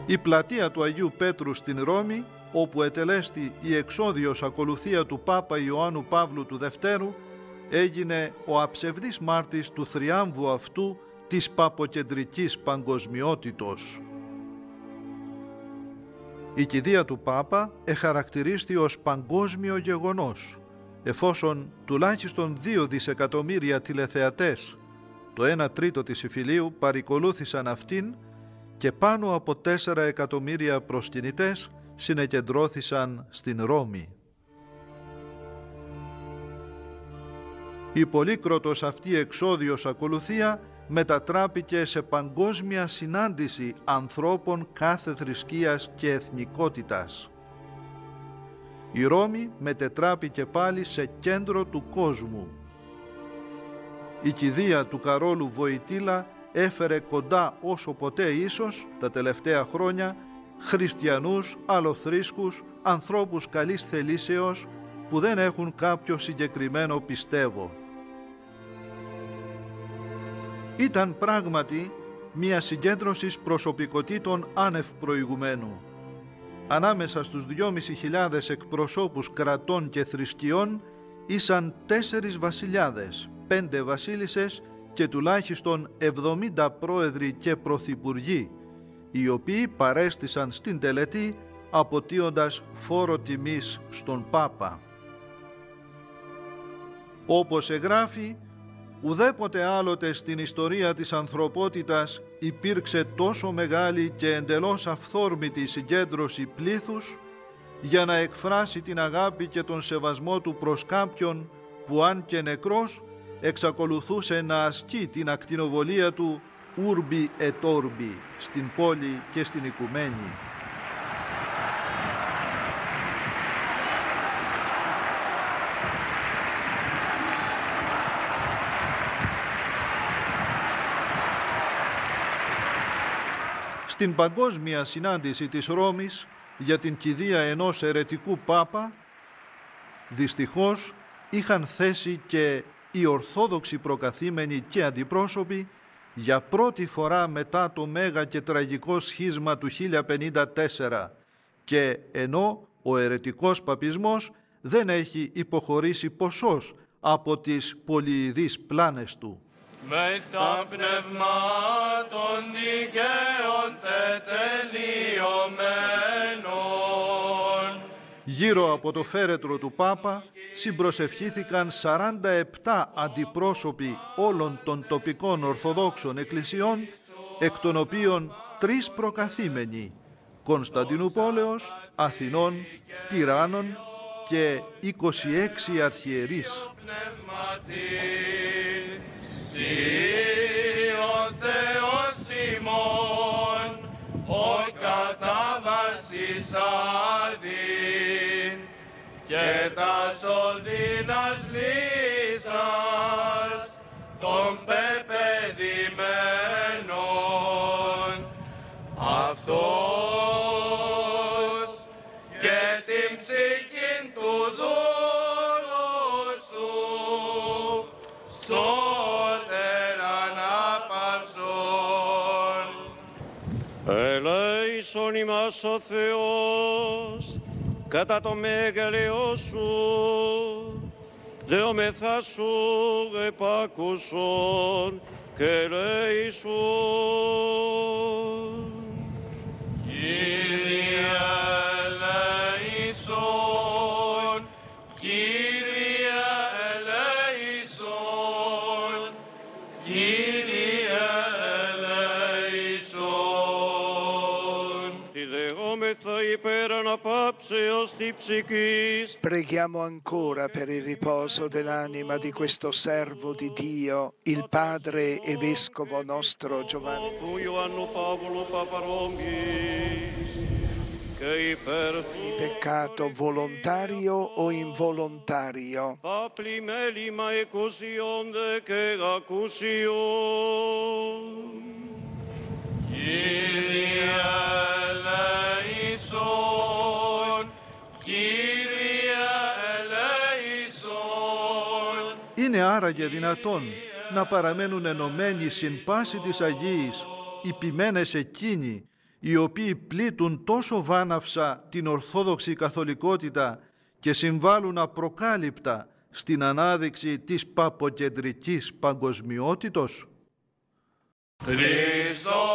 Η πλατεία του Αγίου Πέτρου στην Ρώμη, όπου ετελέστη η εξόδιος ακολουθία του Πάπα Ιωάννου Παύλου του Δευτέρου, έγινε ο αψευδής μάρτης του θριάμβου αυτού της παποκεντρικής παγκοσμιότητος. Η κηδεία του Πάπα εχαρακτηρίστη ως παγκόσμιο γεγονός, εφόσον τουλάχιστον 2 δισεκατομμύρια τηλεθεατές, το 1/3 της υφηλίου, παρικολούθησαν αυτήν και πάνω από 4 εκατομμύρια προσκυνητές συνεκεντρώθησαν στην Ρώμη. Η πολύκροτος αυτή εξόδιος ακολουθία μετατράπηκε σε παγκόσμια συνάντηση ανθρώπων κάθε θρησκείας και εθνικότητας. Η Ρώμη μετετράπηκε πάλι σε κέντρο του κόσμου. Η κηδεία του Καρόλου Βοητήλα έφερε κοντά όσο ποτέ ίσως τα τελευταία χρόνια χριστιανούς, αλλοθρήσκους, ανθρώπους καλής θελήσεως που δεν έχουν κάποιο συγκεκριμένο πιστεύω. Ήταν πράγματι μια συγκέντρωση προσωπικότητων άνευ προηγουμένου. Ανάμεσα στους 2.500 εκπροσώπους κρατών και θρησκειών ήσαν 4 βασιλιάδες, 5 βασίλισσες και τουλάχιστον 70 πρόεδροι και πρωθυπουργοί, οι οποίοι παρέστησαν στην τελετή αποτείοντας φόρο τιμής στον Πάπα. Όπως εγγράφει, ουδέποτε άλλοτε στην ιστορία της ανθρωπότητας υπήρξε τόσο μεγάλη και εντελώς αυθόρμητη συγκέντρωση πλήθους για να εκφράσει την αγάπη και τον σεβασμό του προς κάποιον που αν και νεκρός εξακολουθούσε να ασκεί την ακτινοβολία του urbi et orbi στην πόλη και στην οικουμένη. Στην παγκόσμια συνάντηση της Ρώμης για την κηδεία ενός αιρετικού Πάπα, δυστυχώς είχαν θέσει και οι Ορθόδοξοι προκαθήμενοι και αντιπρόσωποι για πρώτη φορά μετά το μέγα και τραγικό σχίσμα του 1054 και ενώ ο αιρετικός παπισμός δεν έχει υποχωρήσει ποσός από τις πολυειδείς πλάνες του. Με τα πνευμάτων δικαίων τετελειωμένων. Γύρω από το φέρετρο του Πάπα συμπροσευχήθηκαν 47 αντιπρόσωποι όλων των τοπικών Ορθοδόξων εκκλησιών, εκ των οποίων 3 προκαθήμενοι, Κωνσταντινούπολεως, Αθηνών, Τυράννων και 26 αρχιερείς. Ο Θεός ημών, ο κατάβασης άδειν και τας οδύνας λύσας των πεπαιδημένων. Αυτός και την ψυχήν του δούλου σου ελέησον ημάς ο Θεός κατά το μέγαλεό σου, δεόμεθά σου επάκουσον και ελέησον. Κύριε ελέησον, Κύριε ελέησον, Κύριε ελέησον. Ti δεόμεθα υπέρ αναπαύσεως τη ψυχής. Preghiamo ancora per il riposo dell'anima di questo servo di Dio, il padre e vescovo nostro Giovanni. Του Ιωάννου Παύλου Παπαρόμης και υπέρ του Peccato volontario o involontario. Paplimέλημα εκουσιόντε και ακουσιόν. Κύριε ελέησον, Κύριε ελέησον. Είναι άραγε δυνατόν να παραμένουν ενωμένοι συν πάση της Αγίης οι ποιμένες εκείνοι, οι οποίοι πλήττουν τόσο βάναυσα την Ορθόδοξη Καθολικότητα και συμβάλλουν απροκάλυπτα στην ανάδειξη της παποκεντρικής παγκοσμιότητος? Χριστός